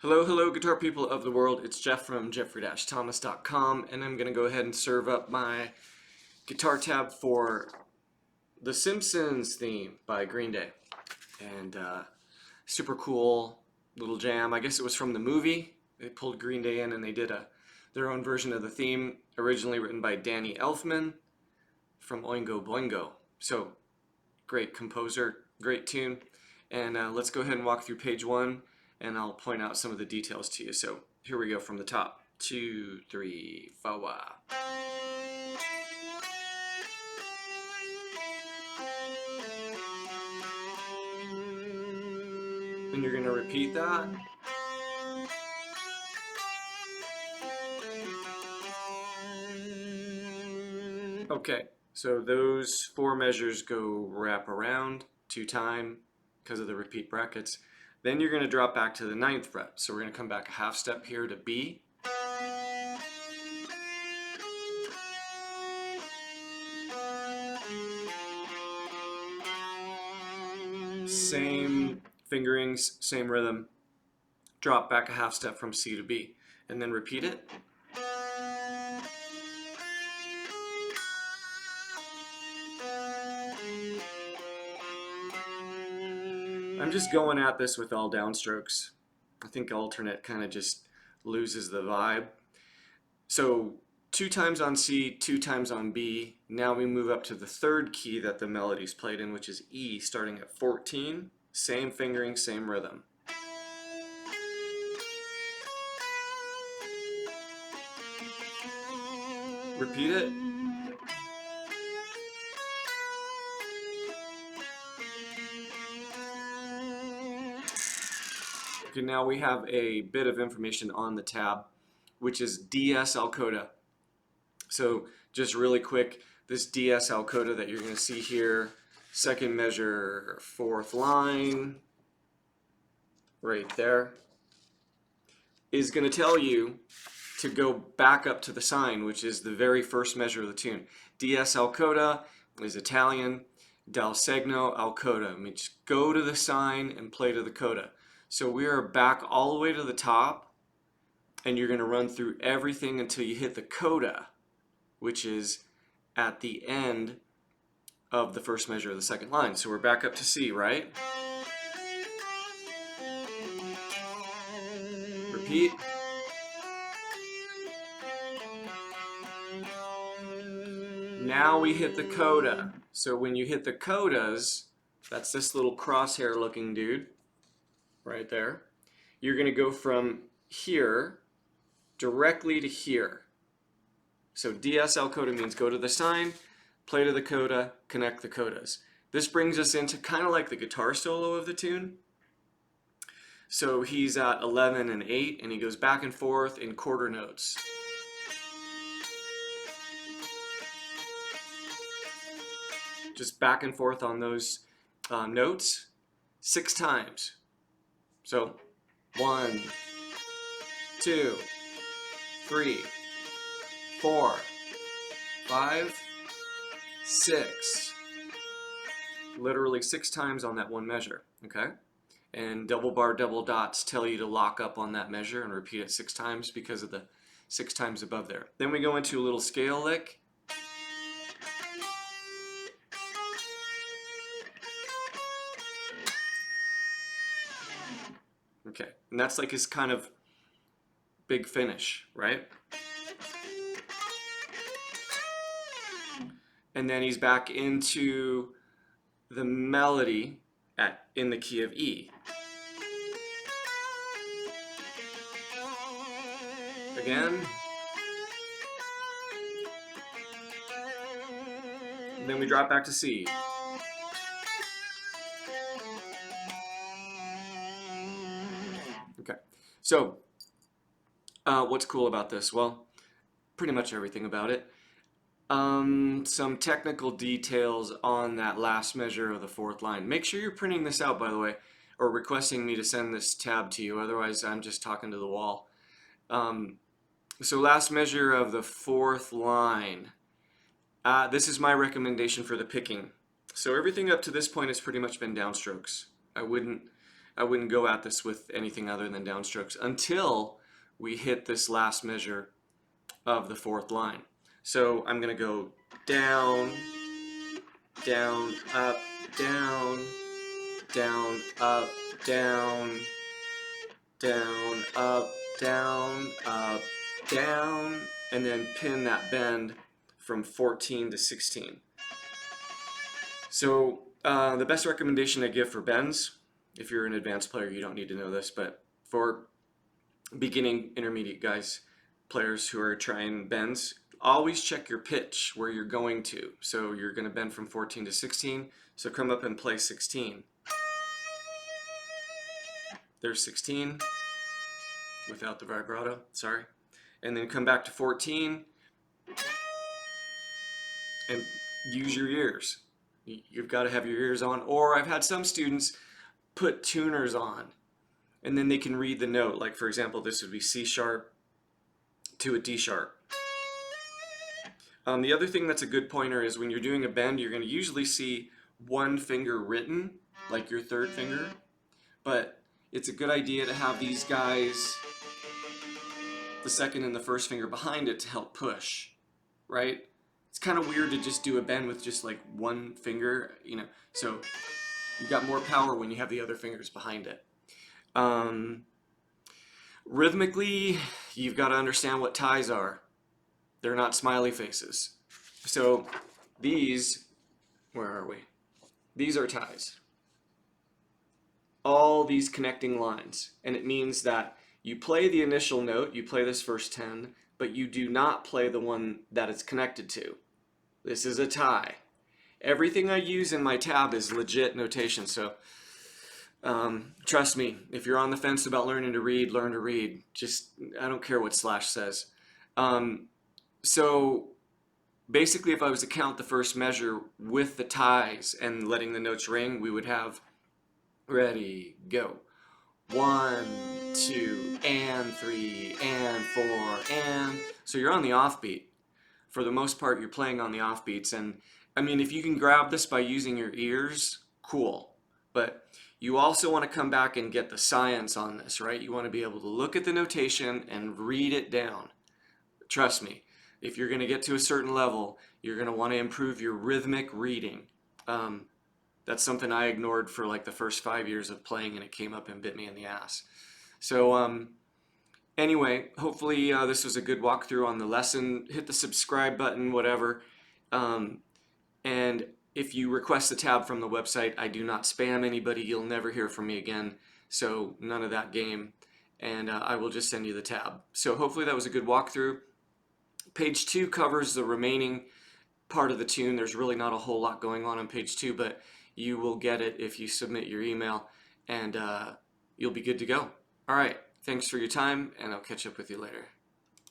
Hello, guitar people of the world. It's Jeff from jeffrey-thomas.com, and I'm going to go ahead and serve up my guitar tab for the Simpsons Theme by Green Day. And super cool little jam. I guess it was from the movie. They pulled Green Day in and they did their own version of the theme, originally written by Danny Elfman from Oingo Boingo. So, great composer, great tune. And let's go ahead and walk through page one, and I'll point out some of the details to you. So here we go from the top. 2, 3, 4. And you're going to repeat that. Okay, so those 4 measures go wrap around 2 time because of the repeat brackets. Then you're going to drop back to the 9th fret. So we're going to come back a half step here to B. Same fingerings, same rhythm. Drop back a half step from C to B. And then repeat it. I'm just going at this with all downstrokes. I think alternate kind of just loses the vibe. So 2 times on C, 2 times on B. Now we move up to the 3rd key that the melody's played in, which is E, starting at 14. Same fingering, same rhythm. Repeat it. Okay, now we have a bit of information on the tab, which is DS coda. So just really quick, this DS coda that you're going to see here, 2nd measure, 4th line, right there, is going to tell you to go back up to the sign, which is the very first measure of the tune. DS coda is Italian, dal segno al coda, means go to the sign and play to the coda. So we are back all the way to the top, and you're going to run through everything until you hit the coda, which is at the end of the first measure of the 2nd line. So we're back up to C, right? Repeat. Now we hit the coda. So when you hit the codas, that's this little crosshair looking dude right there. You're going to go from here directly to here. So DSL coda means go to the sign, play to the coda, connect the codas. This brings us into kind of like the guitar solo of the tune. So he's at 11 and 8, and he goes back and forth in quarter notes. Just back and forth on those notes 6 times. So 1, 2, 3, 4, 5, 6. Literally 6 times on that one measure, okay? And double bar, double dots tell you to lock up on that measure and repeat it 6 times because of the 6 times above there. Then we go into a little scale lick. Okay, and that's like his kind of big finish, right? And then he's back into the melody in the key of E. Again. And then we drop back to C. Okay, so what's cool about this? Well, pretty much everything about it. Some technical details on that last measure of the 4th line. Make sure you're printing this out, by the way, or requesting me to send this tab to you. Otherwise, I'm just talking to the wall. So last measure of the 4th line. This is my recommendation for the picking. So everything up to this point has pretty much been downstrokes. I wouldn't I wouldn't go at this with anything other than downstrokes until we hit this last measure of the fourth line. So I'm going to go down, down, up, down, down, up, down, down, up, down, up, down, and then pin that bend from 14 to 16. So the best recommendation I give for bends, if you're an advanced player, you don't need to know this, but for beginning, intermediate guys, players who are trying bends, always check your pitch where you're going to. So you're going to bend from 14 to 16, so come up and play 16. There's 16 without the vibrato, sorry. And then come back to 14 and use your ears. You've got to have your ears on, or I've had some students put tuners on and then they can read the note. Like for example, this would be C sharp to a D sharp. The other thing that's a good pointer is when you're doing a bend, you're going to usually see one finger written, like your third finger, but it's a good idea to have these guys, the second and the first finger behind it to help push, right? It's kind of weird to just do a bend with just like one finger, you know, so you got more power when you have the other fingers behind it. Rhythmically, you've got to understand what ties are. They're not smiley faces. So these, where are we? These are ties. All these connecting lines. And it means that you play the initial note, you play this first 10, but you do not play the one that it's connected to. This is a tie. Everything I use in my tab is legit notation, so trust me, if you're on the fence about learning to read, learn to read. Just, I don't care what slash says. So basically, if I was to count the first measure with the ties and letting the notes ring, we would have, ready, go. 1, 2, and 3, and 4, and... So you're on the offbeat. For the most part, you're playing on the offbeats. And I mean, if you can grab this by using your ears, cool. But you also want to come back and get the science on this, right? You want to be able to look at the notation and read it down. Trust me, if you're going to get to a certain level, you're going to want to improve your rhythmic reading. That's something I ignored for like the first 5 years of playing, and it came up and bit me in the ass. So anyway, hopefully this was a good walkthrough on the lesson. Hit the subscribe button, whatever. And if you request the tab from the website, I do not spam anybody. You'll never hear from me again. So none of that game. And I will just send you the tab. So hopefully that was a good walkthrough. Page 2 covers the remaining part of the tune. There's really not a whole lot going on page 2, but you will get it if you submit your email, and you'll be good to go. All right, thanks for your time, and I'll catch up with you later.